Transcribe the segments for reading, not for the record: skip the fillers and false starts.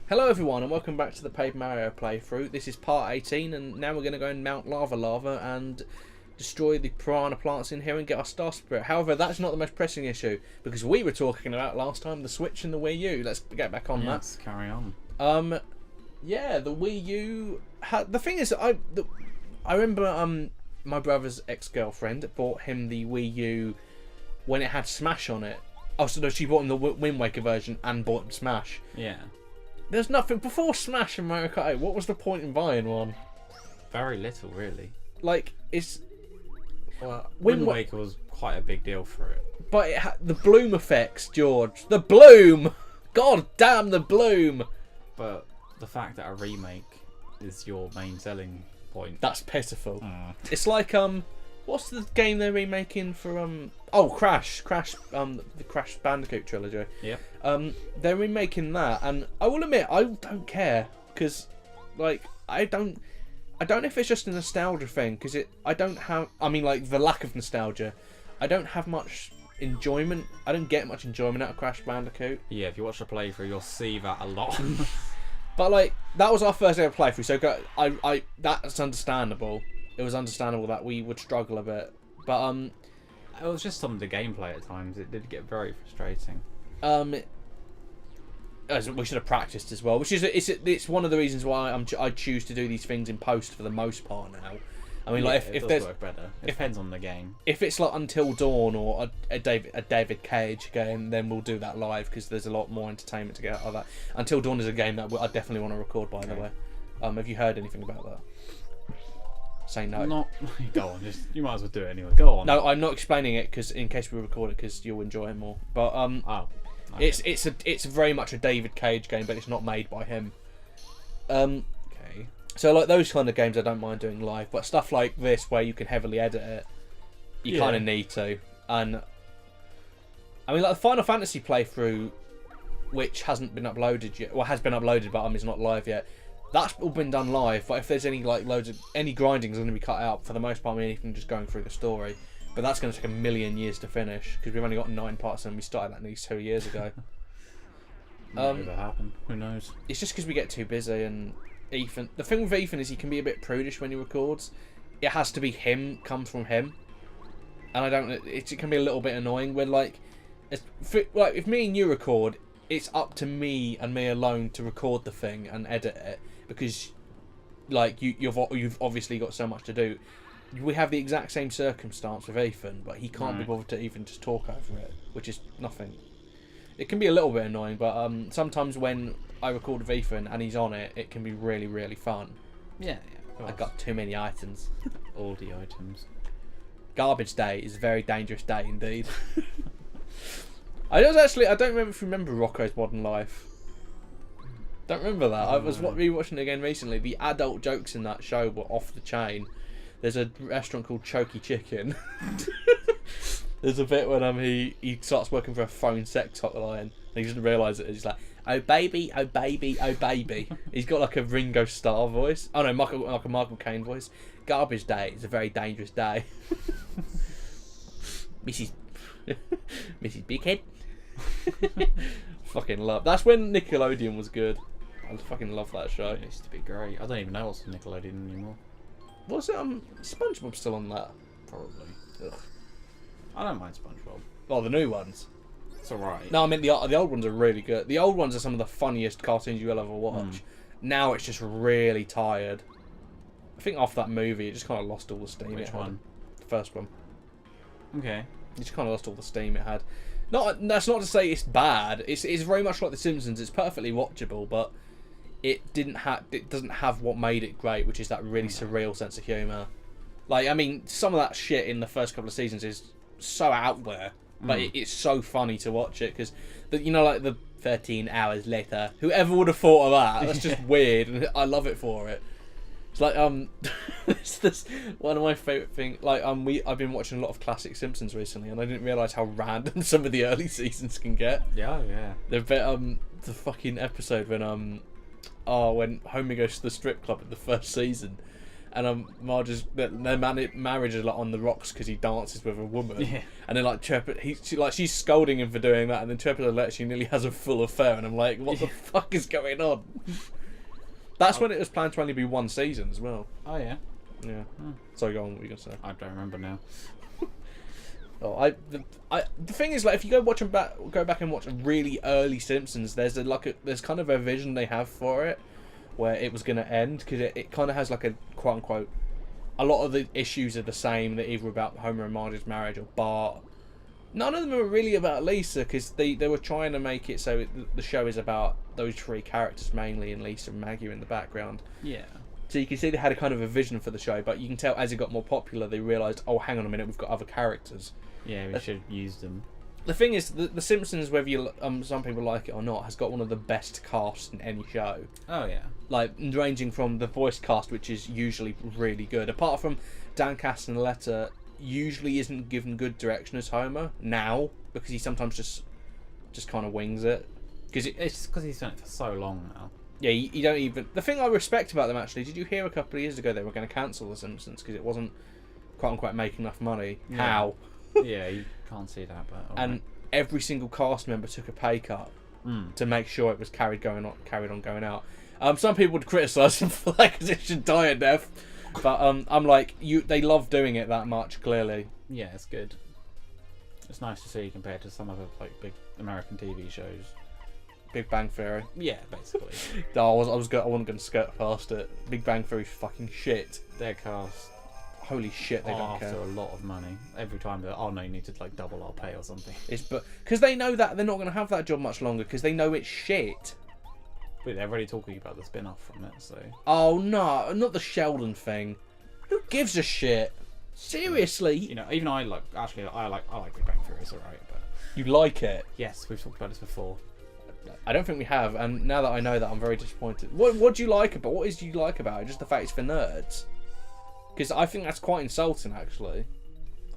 Hello everyone and welcome back to the Paper Mario playthrough. This is part 18 and now we're going to go and mount Lava and destroy the piranha plants in here and get our Star Spirit. However, that's not the most pressing issue because we were talking about last time the Switch and the Wii U. Let's get back on that. Let's carry on. Yeah, the Wii U... The thing is, I remember my brother's ex-girlfriend bought him the Wii U when it had Smash on it. Oh, so no, she bought him the Wind Waker version and bought him Smash. Yeah. There's nothing before Smash and Mario Kart 8. What was the point in buying one? Very little, really. Like, it's... Well, Wind Waker was quite a big deal for it. But it had the bloom effects, George. The bloom! God damn the bloom! But the fact that a remake is your main selling point. That's pitiful. It's like, what's the game they're remaking for, oh, Crash, the Crash Bandicoot trilogy. Yep. They're remaking that, and I will admit, I don't care, because, like, I don't know if it's just a nostalgia thing, because I don't have, I mean, like, the lack of nostalgia, I don't have much enjoyment, I don't get much enjoyment out of Crash Bandicoot. Yeah, if you watch the playthrough, you'll see that a lot. But, like, that was our first ever playthrough, so that's understandable. It was understandable that we would struggle a bit, but, it was just some of the gameplay at times. It did get very frustrating. We should have practiced as well, which is it's one of the reasons why I choose to do these things in post for the most part now. I mean, yeah, like if there's work better. It depends on the game. If it's like Until Dawn or a David Cage game, then we'll do that live because there's a lot more entertainment to get out of that. Until Dawn is a game that I definitely want to record. By the way, have you heard anything about that? Say no. Not. Go on. You might as well do it anyway. Go on. No, I'm not explaining it because in case we record it, because you'll enjoy it more. But Oh. Okay. It's very much a David Cage game, but it's not made by him. Okay. So like those kind of games, I don't mind doing live, but stuff like this where you can heavily edit it, you kind of need to. And I mean, like the Final Fantasy playthrough, which hasn't been uploaded yet, well, has been uploaded, but it's not live yet. That's all been done live, but if there's any like any grinding is going to be cut out for the most part. I mean, even just going through the story, but that's going to take a million years to finish because we've only got 9 parts and we started that nearly 2 years ago. Maybe that happened. Who knows? It's just because we get too busy, and Ethan. The thing with Ethan is he can be a bit prudish when he records. It has to be him, comes from him, and I don't. It can be a little bit annoying when like if me and you record, it's up to me and me alone to record the thing and edit it because like you've obviously got so much to do. We have the exact same circumstance with Ethan, but he can't be bothered to even just talk over it, which is nothing. It can be a little bit annoying, but sometimes when I record with Ethan and he's on it, it can be really, really fun. Yeah. I've got too many items. All the items. Garbage day is a very dangerous day indeed. I don't remember if you remember Rocco's Modern Life. Don't remember that. I was rewatching it again recently. The adult jokes in that show were off the chain. There's a restaurant called Choky Chicken. There's a bit when he starts working for a phone sex hotline and he doesn't realise it. He's like, oh baby, oh baby, oh baby. He's got like a Ringo Starr voice. Oh no, like a Michael Caine voice. Garbage day is a very dangerous day. Mrs. Bighead. Fucking love. That's when Nickelodeon was good. I fucking love that show. It used to be great. I don't even know what's on Nickelodeon anymore. Was it SpongeBob still on that? Probably. Ugh. I don't mind SpongeBob. Oh, the new ones. It's alright. No, I mean the old ones are really good. The old ones are some of the funniest cartoons you'll ever watch. Now it's just really tired. I think after that movie, it just kind of lost all the steam. Which one? The first one. Okay. It just kind of lost all the steam it had. That's not to say it's bad. It's very much like The Simpsons. It's perfectly watchable, but it doesn't have what made it great, which is that really surreal sense of humour. Like, I mean, some of that shit in the first couple of seasons is so out there, but it's so funny to watch it because, like the 13 hours later. Whoever would have thought of that? That's just weird, and I love it for it. It's like it's this one of my favourite things. Like I've been watching a lot of classic Simpsons recently, and I didn't realise how random some of the early seasons can get. Yeah, yeah. The bit the fucking episode when when Homer goes to the strip club in the first season, and Marge's their marriage is like on the rocks because he dances with a woman, Yeah. and then like she's scolding him for doing that, and then Chirpy actually nearly has a full affair, and I'm like, what the fuck is going on? That's when it was planned to only be one season as well. Oh yeah. Yeah. Sorry, go on. What were you gonna say? I don't remember now. Oh, the thing is, like, if you go back and watch really early Simpsons, there's kind of a vision they have for it, where it was gonna end, because it kind of has like a quote unquote, a lot of the issues are the same. They're either about Homer and Marge's marriage or Bart. None of them are really about Lisa, because they were trying to make it so the show is about those three characters mainly, and Lisa and Maggie are in the background. Yeah. So you can see they had a kind of a vision for the show, but you can tell as it got more popular, they realised, oh, hang on a minute, we've got other characters. Yeah, we should use them. The thing is, the Simpsons, whether you some people like it or not, has got one of the best casts in any show. Oh yeah. Like, ranging from the voice cast, which is usually really good. Apart from Dan Castellaneta, usually isn't given good direction as Homer now, because he sometimes just kind of wings it. It's just because he's done it for so long now. Yeah, you don't even... The thing I respect about them, actually, did you hear a couple of years ago they were going to cancel The Simpsons because it wasn't quote-unquote making enough money? Yeah. How? Yeah, you can't see that, but... And every single cast member took a pay cut to make sure it was carried on going out. Some people would criticise them for that because it should die a death. But I'm like, they love doing it that much, clearly. Yeah, it's good. It's nice to see compared to some other like big American TV shows. Big Bang Theory. Yeah, basically. I wasn't going to skirt past it. Big Bang Theory's fucking shit. Their cast Holy shit, they don't after care. a lot of money. Every time they're, oh no, you need to like double our pay or something. Because they know that they're not going to have that job much longer because they know it's shit. But they're already talking about the spin-off from it, so... Oh no, not the Sheldon thing. Who gives a shit? Seriously? You know, even I like Big Bang Theory, it's alright, but... You like it? Yes, we've talked about this before. I don't think we have, and now that I know that, I'm very disappointed. What do you like about it? What is you like about it? Just the fact it's for nerds? Because I think that's quite insulting, actually.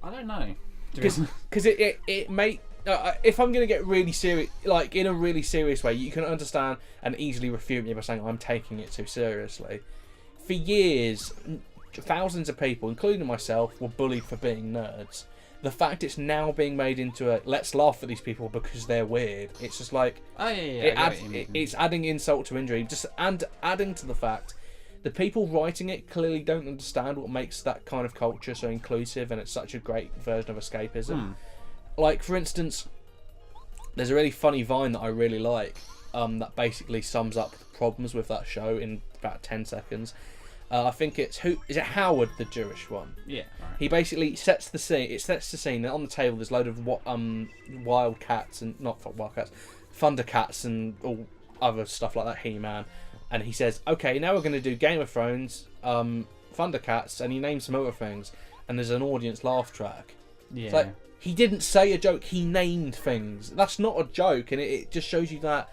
I don't know. Because it make... if I'm going to get really serious, like in a really serious way, you can understand and easily refute me by saying I'm taking it too seriously. For years, thousands of people, including myself, were bullied for being nerds. The fact it's now being made into a let's laugh at these people because they're weird. It's just like it's adding insult to injury. And adding to the fact the people writing it clearly don't understand what makes that kind of culture so inclusive, and it's such a great version of escapism. Like, for instance, there's a really funny Vine that I really like that basically sums up the problems with that show in about 10 seconds. I think is it Howard, the Jewish one? Yeah. Right. He basically sets the scene. It sets the scene that on the table there's a load of wildcats and not wildcats, Thundercats and all other stuff like that. He-Man, and he says, "Okay, now we're going to do Game of Thrones, Thundercats," and he names some other things, and there's an audience laugh track. Yeah. It's like, he didn't say a joke. He named things. That's not a joke, and it just shows you that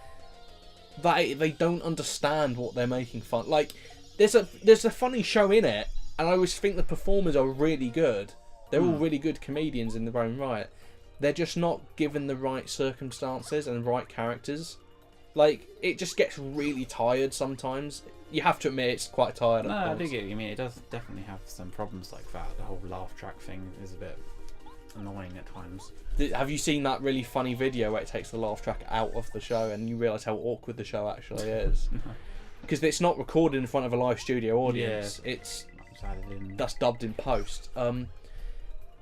they don't understand what they're making fun. Like, there's a funny show in it, and I always think the performers are really good. They're all really good comedians in their own right. They're just not given the right circumstances and right characters. Like, it just gets really tired sometimes. You have to admit it's quite tired. No, I do get what you mean. It does definitely have some problems like that. The whole laugh track thing is a bit annoying at times. Have you seen that really funny video where it takes the laugh track out of the show and you realise how awkward the show actually is? Because it's not recorded in front of a live studio audience. Yeah. That's dubbed in post.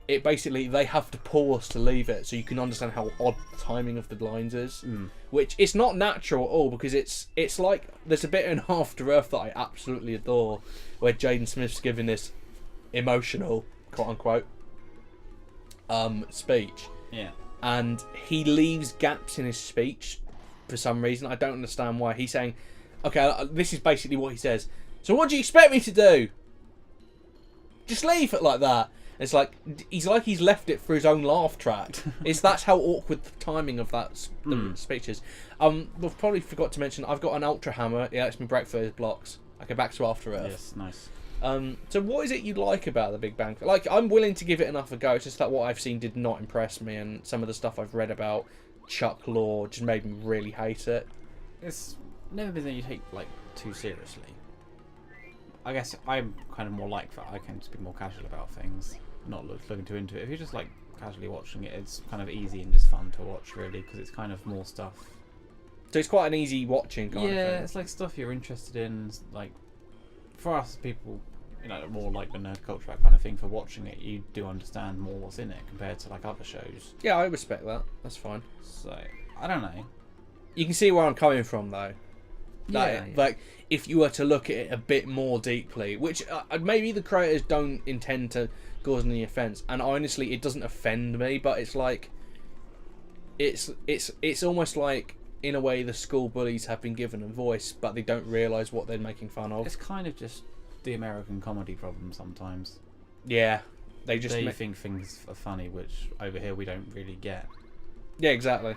It basically, they have to pause to leave it so you can understand how odd the timing of the lines is. Which it's not natural at all, because it's like there's a bit in After Earth that I absolutely adore where Jaden Smith's giving this emotional quote unquote speech. Yeah. And he leaves gaps in his speech for some reason. I don't understand why. He's saying, okay, this is basically what he says. So what do you expect me to do? Just leave it like that. It's like he's left it for his own laugh track. That's how awkward the timing of that the speech is. We've probably forgot to mention I've got an Ultra Hammer. It lets me break through his blocks. Okay, back to After Earth. Yes, nice. So what is it you like about the Big Bang? Like, I'm willing to give it another go. It's just that what I've seen did not impress me, and some of the stuff I've read about Chuck Lorre just made me really hate it. It's never been that you take like too seriously. I guess I'm kind of more like that. I can just be more casual about things, not looking too into it. If you're just like casually watching it, it's kind of easy and just fun to watch, really, because it's kind of more stuff. So it's quite an easy watching kind of thing. Yeah, it's like stuff you're interested in. Like for us people, more like the nerd culture, that kind of thing. For watching it, you do understand more what's in it compared to like other shows. Yeah, I respect that. That's fine. So I don't know. You can see where I'm coming from, though. Yeah. Like, if you were to look at it a bit more deeply, which maybe the creators don't intend to cause any offence, and honestly, it doesn't offend me, but it's like, it's almost like, in a way, the school bullies have been given a voice, but they don't realise what they're making fun of. It's kind of just the American comedy problem sometimes. Yeah, they think things are funny, which over here we don't really get. Yeah, exactly.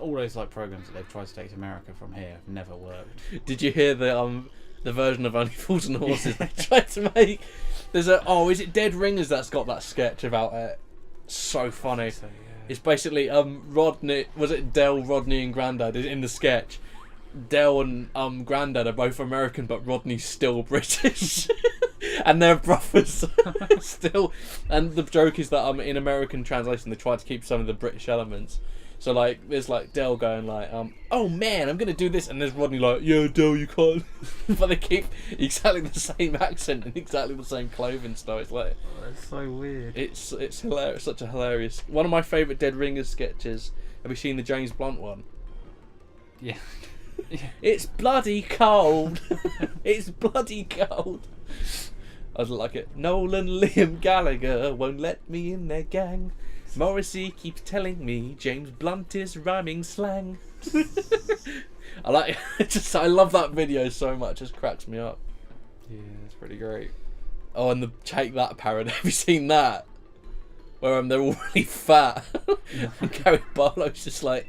All those like programs that they've tried to take to America from here have never worked. Did you hear the version of Only Fools and Horses they tried to make? There's is it Dead Ringers that's got that sketch about it? So funny. So, yeah. It's basically Rodney, was it Del, Rodney and Grandad in the sketch? Del and Grandad are both American, but Rodney's still British. And they're brothers still. And the joke is that in American translation they try to keep some of the British elements. So like there's like Del going like oh man, I'm gonna do this, and there's Rodney like, yeah Del, you can't. But they keep exactly the same accent and exactly the same clothing style. It's like, that's so weird. It's hilarious, such a hilarious. One of my favourite Dead Ringers sketches. Have you seen the James Blunt one? Yeah. It's bloody cold. It's bloody cold. I like it. Nolan Liam Gallagher won't let me in their gang. Morrissey keeps telling me James Blunt is rhyming slang. I love that video so much. It just cracks me up. Yeah, it's pretty great. Oh, and the Take That parody. Have you seen that? Where they're all really fat. And Gary Barlow's just like,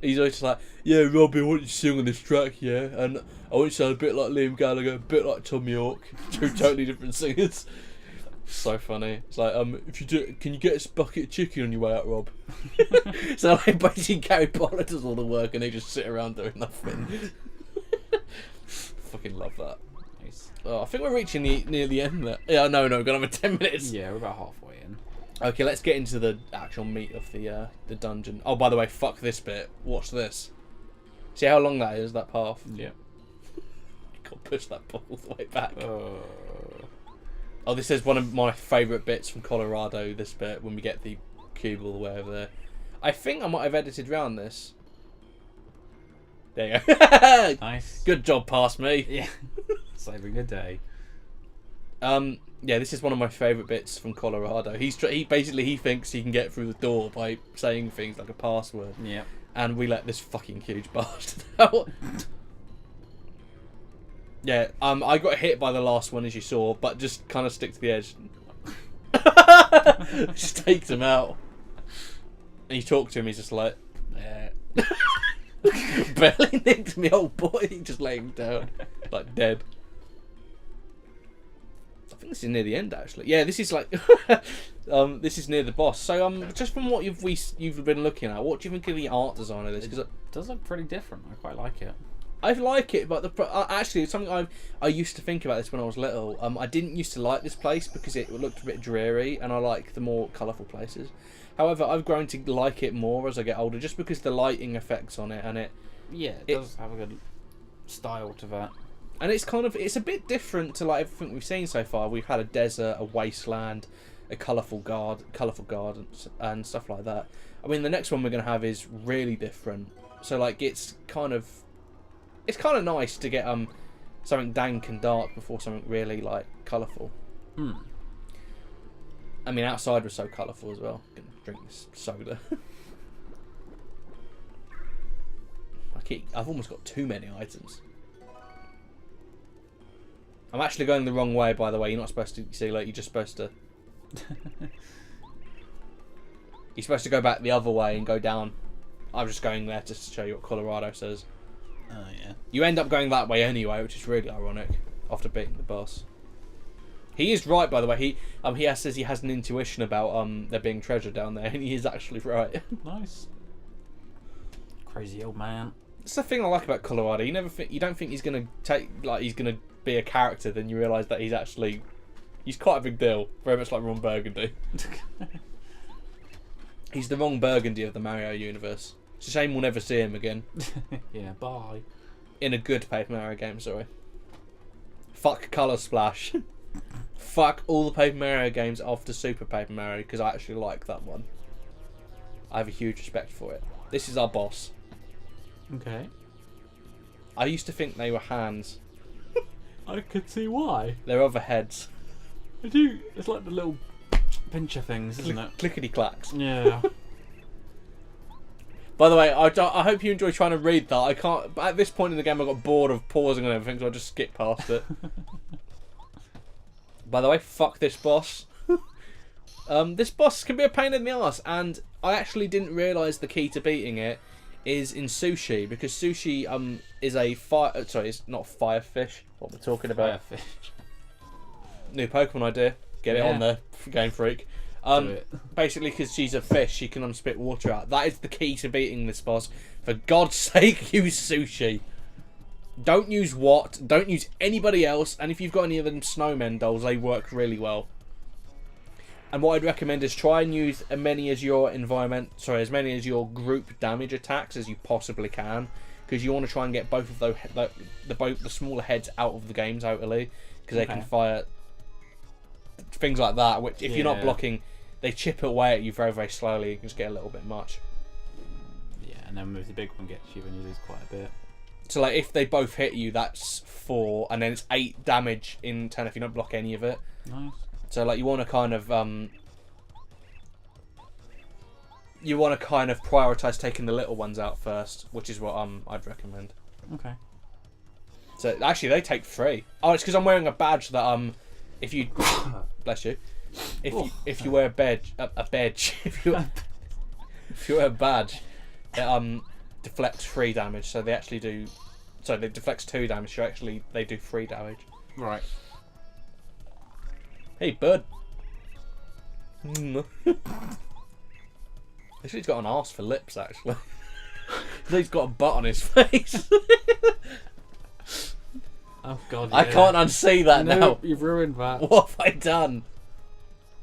he's always just like, yeah, Robbie, I want you to sing on this track, yeah, and I want you to sound a bit like Liam Gallagher, a bit like Tom York, two totally different singers. So funny. It's like, if you do, can you get us a bucket of chicken on your way out, Rob? So like, basically Gary Barlow does all the work and they just sit around doing nothing. Fucking love that. Nice. Oh, I think we're reaching near the end there. Yeah, no, we're gonna have 10 minutes. Yeah, we're about halfway in. Okay, let's get into the actual meat of the dungeon. Oh, by the way, fuck this bit. Watch this. See how long that is, that path? Yeah. Can't push that ball all the way back. Oh, this is one of my favourite bits from Colorado, this bit, when we get the cube all the way over there. I think I might have edited around this. There you go. Nice. Good job, past me. Yeah. Saving a day. Yeah, this is one of my favourite bits from Colorado. He thinks he can get through the door by saying things like a password. Yeah. And we let this fucking huge bastard out. Yeah, I got hit by the last one, as you saw, but just kind of stick to the edge. Just takes him out. And you talk to him, he's just like, yeah. Barely nicked me, old boy. Just lay him down, like dead. I think this is near the end, actually. Yeah, this is like, this is near the boss. So, just from what you've been looking at, what do you think of the art design of this? Because it does look pretty different. I quite like it. I like it, but actually, it's something I used to think about this when I was little. I didn't used to like this place because it looked a bit dreary, and I like the more colourful places. However, I've grown to like it more as I get older, just because the lighting effects on it, and it does have a good style to that. And it's a bit different to like everything we've seen so far. We've had a desert, a wasteland, a colourful gardens, and stuff like that. I mean, the next one we're going to have is really different. So like, it's kind of nice to get something dank and dark before something really like colourful. I mean, outside was so colourful as well. Gonna drink this soda. I've almost got too many items. I'm actually going the wrong way, by the way. You're not supposed to see, like, you're just supposed to. You're supposed to go back the other way and go down. I'm just going there just to show you what Colorado says. Oh yeah. You end up going that way anyway, which is really ironic. After beating the boss. He is right, by the way. He says he has an intuition about there being treasure down there, and he is actually right. Nice. Crazy old man. It's the thing I like about Colorado. You don't think he's gonna he's gonna be a character, then you realise that he's quite a big deal. Very much like Ron Burgundy. He's the Ron Burgundy of the Mario universe. It's a shame we'll never see him again. Yeah, bye. In a good Paper Mario game, sorry. Fuck Colour Splash. Fuck all the Paper Mario games after Super Paper Mario, because I actually like that one. I have a huge respect for it. This is our boss. Okay. I used to think they were hands. I could see why. They're other heads. I do. It's like the little pincher things, isn't it? Clickety clacks. Yeah. By the way, I hope you enjoy trying to read that. I can't. At this point in the game, I got bored of pausing and everything, so I just skipped past it. By the way, fuck this boss. This boss can be a pain in the arse, and I actually didn't realise the key to beating it is in sushi, because sushi is a fire. Sorry, it's not firefish. What we're talking about. Firefish. New Pokemon idea. Get it on there, Game Freak. Do it. Basically, because she's a fish, she can unspit water out. That is the key to beating this boss. For God's sake, use sushi. Don't use Watt. Don't use anybody else. And if you've got any of them snowmen dolls, they work really well. And what I'd recommend is try and use as many as your group damage attacks as you possibly can, because you want to try and get both of those, the smaller heads out of the game totally, because they can fire things like that. Which, if you're not blocking, they chip away at you very, very slowly. It can just get a little bit much. Yeah, and then if the big one gets you, then you lose quite a bit. So, like, if they both hit you, that's 4, and then it's 8 damage in turn if you don't block any of it. Nice. So, like, you want to kind of prioritise taking the little ones out first, which is what I'd recommend. Okay. So actually, they take 3. Oh, it's because I'm wearing a badge that if you bless you, if you wear a badge, if you wear a badge, it deflects 3 damage. So they actually do. So they deflects 2 damage. So actually, they do 3 damage. Right. Hey, bud. He's got an arse for lips, actually. He's got a butt on his face. Oh God! Yeah. I can't unsee that now. You've ruined that. What have I done?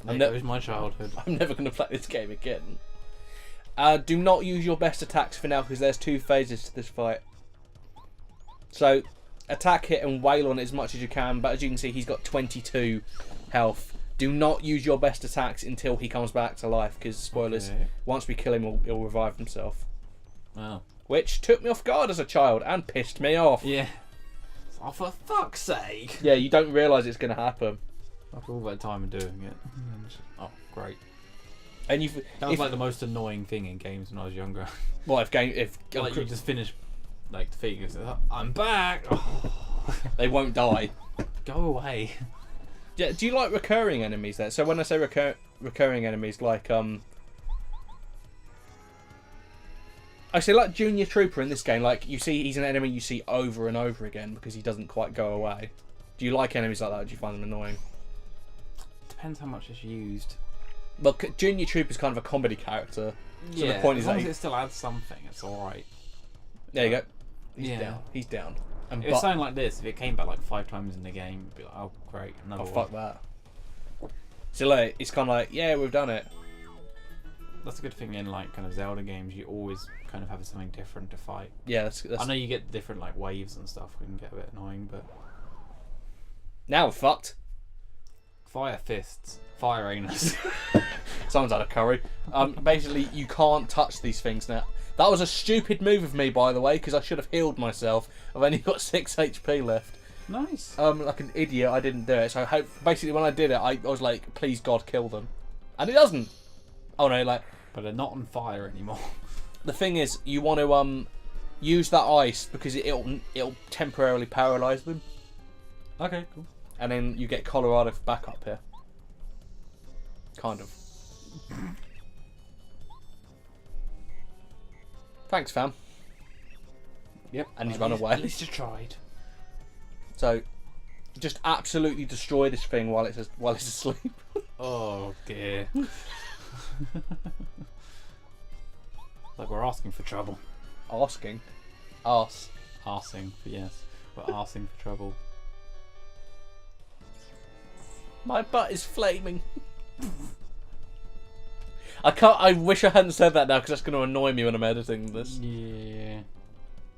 There goes my childhood. I'm never going to play this game again. Do not use your best attacks for now, because there's 2 phases to this fight. So, attack, hit, and wail on it as much as you can. But as you can see, he's got 22 health. Do not use your best attacks until he comes back to life, because spoilers, once we kill him, he'll revive himself. Wow. Which took me off guard as a child and pissed me off. Yeah. Oh, for fuck's sake! Yeah, you don't realise it's going to happen. After all that time of doing it. Oh, great. And that was like the most annoying thing in games when I was younger. Well, if like you just finish like defeating us, I'm back. Oh. They won't die. Go away. Yeah, do you like recurring enemies there? So when I say recurring enemies, like I say like Junior Trooper in this game, like you see he's an enemy you see over and over again because he doesn't quite go away. Do you like enemies like that, or do you find them annoying? Depends how much it's used. Well, Junior Trooper's kind of a comedy character, so the point is as long that as it still adds something, it's alright. There you go. He's down. He's down. And it would sound like this if it came back like 5 times in the game. It'd be like, oh great, another one. Fuck that. So like, it's kind of like, yeah, we've done it. That's a good thing in like kind of Zelda games. You always kind of have something different to fight. Yeah, that's I know you get different like waves and stuff. It can get a bit annoying, but now we're fucked. Fire fists, fire anus. Someone's had a curry. Basically, you can't touch these things now. That was a stupid move of me, by the way, because I should have healed myself. I've only got 6 HP left. Nice. Like an idiot, I didn't do it. So basically, when I did it, I was like, "Please God, kill them," and it doesn't. Oh no, like. But they're not on fire anymore. The thing is, you want to use that ice because it'll temporarily paralyze them. Okay, cool. And then you get Colorado back up here. Kind of. Thanks, fam. Yep. And he's run away. At least you tried. So, just absolutely destroy this thing while it's asleep. Oh dear. Like we're asking for trouble. Asking? Arse. Arsing, but yes. We're arsing for trouble. My butt is flaming. I wish I hadn't said that now because that's going to annoy me when I'm editing this. Yeah.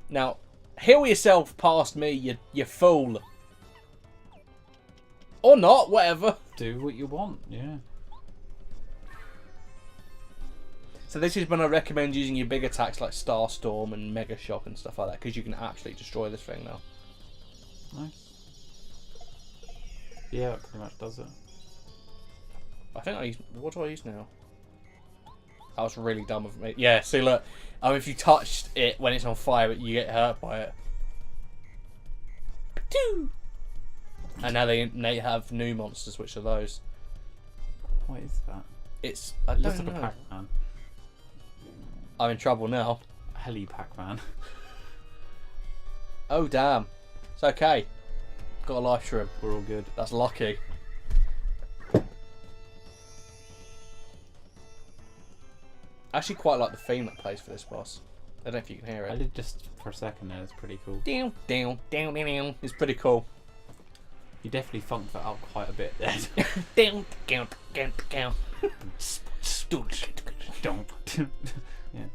Now, heal yourself past me, you fool. Or not, whatever. Do what you want, yeah. So this is when I recommend using your big attacks like Starstorm and Mega Shock and stuff like that, because you can absolutely destroy this thing now. Nice. Yeah, it pretty much does it. I think I use... What do I use now? That was really dumb of me. Yeah, see look, if you touched it when it's on fire, you get hurt by it. And now they have new monsters, which are those. What is that? It's... It I looks don't like a know. Pac-Man. I'm in trouble now. Heli Pac-Man. Oh damn. It's okay. Got a life shroom. We're all good. That's lucky. I actually quite like the theme that plays for this boss. I don't know if you can hear I it. did just for a second there, it's pretty cool. Down, down, down, down, down. It's pretty cool. You definitely funked that up quite a bit there. Down, down, down, down. Don't. Yeah.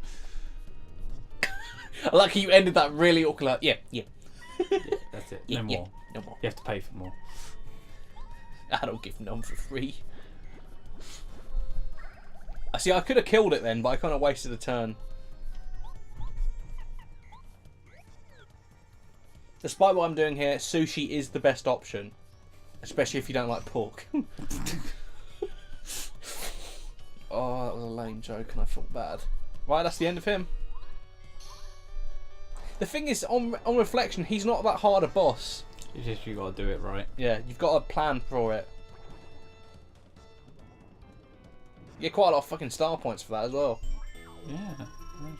I like how you ended that really awkward. Like, yeah. Yeah, that's it. Yeah, No yeah, more. no more. You have to pay for more. I don't give none for free. I see. I could have killed it then, but I kind of wasted a turn. Despite what I'm doing here, sushi is the best option, especially if you don't like pork. Oh, that was a lame joke, and I felt bad. Right, that's the end of him. The thing is, on reflection, he's not that hard a boss. It's just you gotta do it right. Yeah, you've got a plan for it. You get quite a lot of fucking star points for that as well. Yeah. Nice.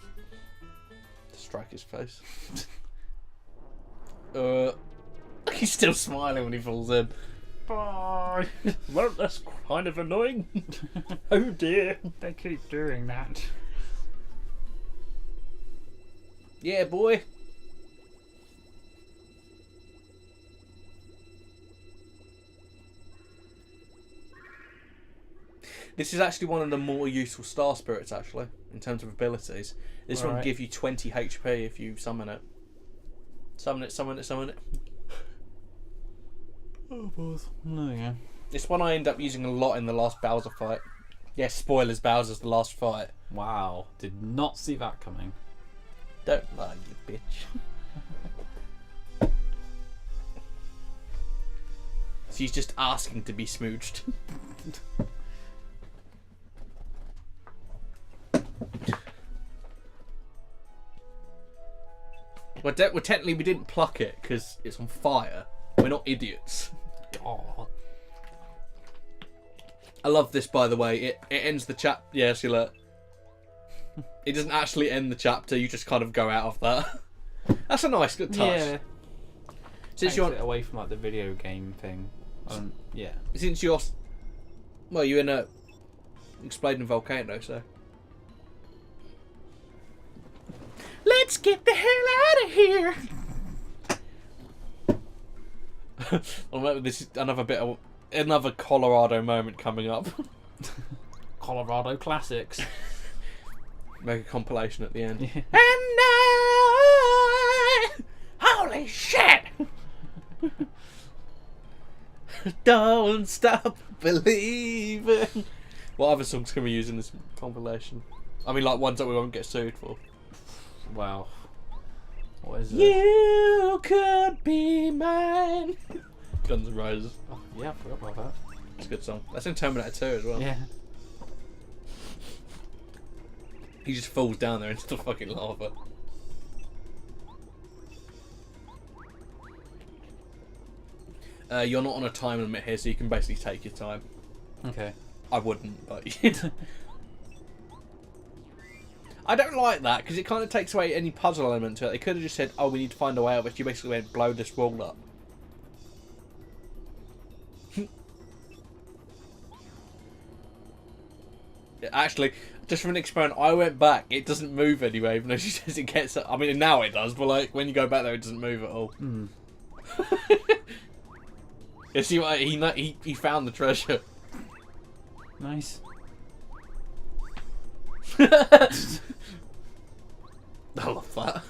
To strike his face. He's still smiling when he falls in. Bye. Well, that's kind of annoying. Oh dear. They keep doing that. Yeah, boy. This is actually one of the more useful star spirits, actually, in terms of abilities. This one will give you 20 HP if you summon it. Summon it, summon it, summon it. Oh, boss. No, yeah. This one I end up using a lot in the last Bowser fight. Yeah, spoilers, Bowser's the last fight. Wow. Did not see that coming. Don't lie, you bitch. She's just asking to be smooched. Well, technically we didn't pluck it because it's on fire. We're not idiots. God. I love this, by the way. It ends the chapter. Yeah, see, look. It doesn't actually end the chapter. You just kind of go out of that. That's a nice, good touch. Yeah. Since Takes you're it away from like the video game thing. Yeah. Since you're, well, you're in a exploding volcano, so. Let's get the hell out of here. Well, this is another Colorado moment coming up. Colorado classics. Make a compilation at the end. Yeah. And I, holy shit! Don't stop believing. What other songs can we use in this compilation? I mean, like ones that we won't get sued for. Wow. What is it? You could be mine. Guns N' Roses. Oh, yeah, I forgot about that. It's a good song. That's in Terminator 2 as well. Yeah. He just falls down there into the fucking lava. You're not on a time limit here, so you can basically take your time. Okay. I wouldn't, but I don't like that because it kind of takes away any puzzle element to it. They could have just said, "Oh, we need to find a way out," but you basically went, "Blow this wall up." Actually, just from an experiment, I went back. It doesn't move anyway, even though she says it gets. I mean, now it does, but like when you go back there, it doesn't move at all. Mm. You see what he found the treasure. Nice. I love that.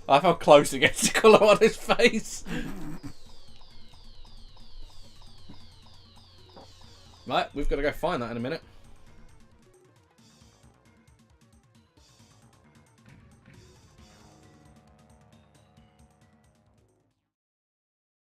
I love how close it gets to colour on his face. Right, we've got to go find that in a minute.